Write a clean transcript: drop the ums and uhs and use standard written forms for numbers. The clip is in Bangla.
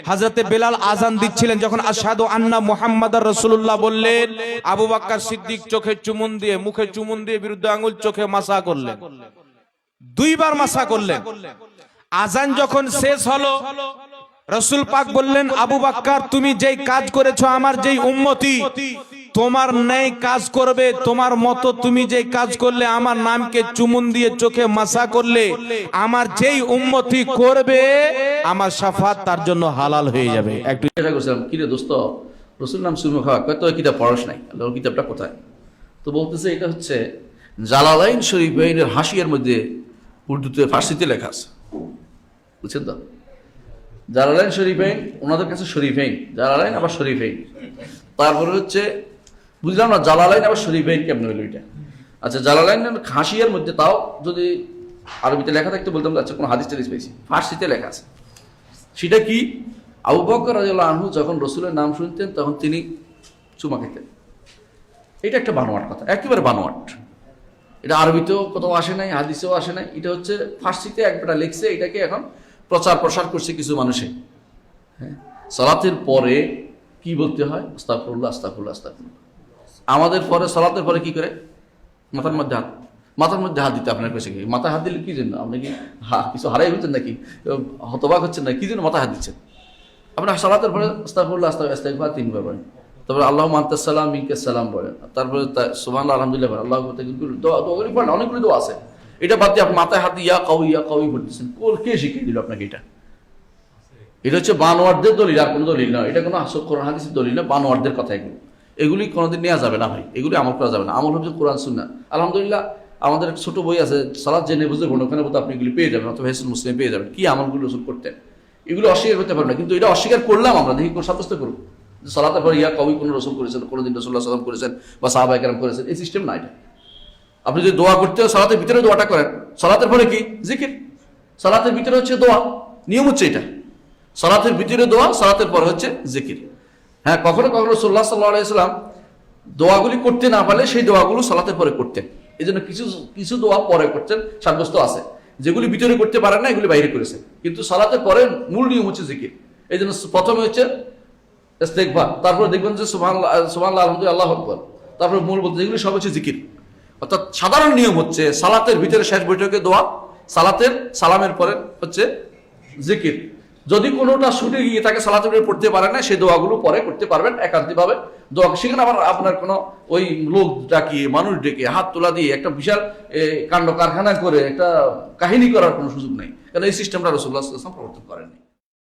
হযরতে বেলাল আযান দিচ্ছিলেন, যখন আশহাদু আন্না মুহাম্মাদার রাসূলুল্লাহ বললেন, আবু বকর সিদ্দিক চোখে চুমুন দিয়ে, মুখে চুমুন দিয়ে বিরুদ্ধে আঙ্গুল চোখে মাসা করলেন, দুইবার মাসা করলেন। আযান যখন শেষ হলো, রাসূল পাক বললেন, আবু বকর তুমি যেই কাজ করেছো, আমার যেই উম্মতি তোমার ন্যায় কাজ করবে, তোমার মতো তুমি যেই কাজ করলে, আমার নামকে চুমুন দিয়ে চোখে মাসা করলে, আমার যেই উম্মতি করবে আমার শাফাত তার জন্য হালাল হয়ে যাবে। একটু চেষ্টা করছিলাম, কিরে দোস্ত রসুল নাম সুরমা খাওয়া কয়, তো কিতাব পড়াস নাই, আল্লাহর কিতাবটা কোথায়? তো বলতেছে এটা হচ্ছে জালালাইন শরীফাইনের হাসিয়ার মধ্যে উর্দুতে ফার্সিতে লেখা আছে, বুঝছেন তো? জালালাইন শরীফাইন ওনাদের কাছে শরীফাইন, জালালাইন আবার শরীফাইন, তারপরে হচ্ছে বুঝলাম না জালালাইন আবার শরীফাইন কেমন হইল এটা। আচ্ছা জালালাইন হাসিয়ার মধ্যে তাও যদি আরবিতে লেখা থাকতে বলতাম আচ্ছা কোনো হাদিস টাদিস পেয়েছি, ফার্সিতে লেখা আছে। সেটা কি, আবু বকর রাদিয়াল্লাহু আনহু যখন রসুলের নাম শুনতেন তখন তিনি চুমা খেতেন। এটা একটা বানোয়াট কথা, একেবারে বানোয়াট। এটা আরবিতেও কোথাও আসে নাই, হাদিসেও আসে নাই, এটা হচ্ছে ফার্সিতে একবারটা লিখছে, এটাকে এখন প্রচার প্রসার করছে কিছু মানুষে। হ্যাঁ, সালাতের পরে কি বলতে হয়? আস্তাগফিরুল্লাহ আস্তাগফিরুল্লাহ আস্তাগফিরুল্লাহ। আমাদের পরে সালাতের পরে কি করে? মাথার মধ্যে হাত দিতে আপনার কাছে কি? মাথায় হাত দিলে কি জন্য? আপনি কি কিছু হারাই হচ্ছেন নাকি, হতবাক হচ্ছেন না, কি জন্য মাথায় হাত দিচ্ছেন? আপনার সালাতের পরে আস্তাগফিরুল্লাহ আস্তাগফিরুল্লাহ 3 বার বলেন, তারপরে আল্লাহুম্মা আনতাস সালাম মিনকাস সালাম বলেন, তারপরে সুবহানাল্লাহ আলহামদুলিল্লাহ বলেন, আল্লাহু আকবার, দোয়াগুলি পড়েন, অনেকগুলো দোয়া আছে। এটা বাদ দিয়ে আপনি মাথায় হাত দিয়ে ইয়া কাউই বলতেছেন, কে শিখিয়ে দিল আপনাকে এটা? এটা হচ্ছে বানোয়ারদের দলিল, আর কোনো দলিল না। এটা কোনো কোরআন হাদিসের দলিল না, বানোয়ারদের কথা এগুলি কোনোদিন নেওয়া যাবে না ভাই, এগুলি আমল করা যাবে না। আমল হচ্ছে কোরআন সুন্নাহ। আলহামদুলিল্লাহ আমাদের ছোট বই আছে সালাত জেনে বুঝতে পড়ুন, ওখানে বোধহয় আপনি এগুলি পেয়ে যাবেন, অথবা হিসনুল মুসলিম পেয়ে যাবেন, কি আমলগুলো রসুল করতেন। এগুলো অস্বীকার করতে পারবেন না, কিন্তু এটা অস্বীকার করলাম আমরা, দেখি কোন সাব্যস্ত করুন সালাতের পর ইয়া কবি কোনো রসুল করেছেন, কোনোদিন রাসূলুল্লাহ সাল্লাল্লাহু আলাইহি ওয়াসাল্লাম করেছেন বা সাহাবায়ে কেরাম করেছেন, এই সিস্টেম না এটা। আপনি যদি দোয়া করতে হয় সালাতের ভিতরে দোয়াটা করেন, সালাতের পরে কি জিকির, সালাতের ভিতরে হচ্ছে দোয়া, নিয়ম হচ্ছে এটা। সালাতের ভিতরে দোয়া, সালাতের পরে হচ্ছে জিকির। হ্যাঁ, কখনো কখনো রাসূলুল্লাহ সাল্লাল্লাহু আলাইহি ওয়াসাল্লাম দোয়াগুলি করতে না পারলে সেই দোয়াগুলো সালাতের পরে করতেন। এই জন্য কিছু দোয়া পরে করতেন, সাব্যস্ত আছে। যেগুলি ভিতরে করতে পারেন না এগুলি বাইরে করেছেন, কিন্তু সালাতের পরে মূল নিয়ম হচ্ছে জিকির। এই জন্য প্রথমে হচ্ছে ইস্তেগফার, তারপরে দেখবেন যে সুবহানাল্লাহ আলহামদুলিল্লাহ আল্লাহু আকবার, তারপরে মূল বলতে যেগুলি সব হচ্ছে জিকির। অর্থাৎ সাধারণ নিয়ম হচ্ছে সালাতের ভিতরে শেষ বৈঠকে দোয়া, সালাতের সালামের পরে হচ্ছে জিকির। যদি কোনোটা ছুটে গিয়ে তাকে সালাতের ভিতরে পড়তে পারে না, সেই দোয়াগুলো পরে করতে পারবেন একান্তিকভাবে দোয়া। সেখানে আবার আপনার কোনো ওই লোক ডাকিয়ে মানুষ ডেকে হাত তোলা দিয়ে একটা বিশাল কাণ্ড কারখানা করে একটা কাহিনী করার কোনো সুযোগ নেই, কারণ এই সিস্টেমটা রাসূলুল্লাহ সাল্লাল্লাহু আলাইহি ওয়াসাল্লাম প্রবর্তন করেননি।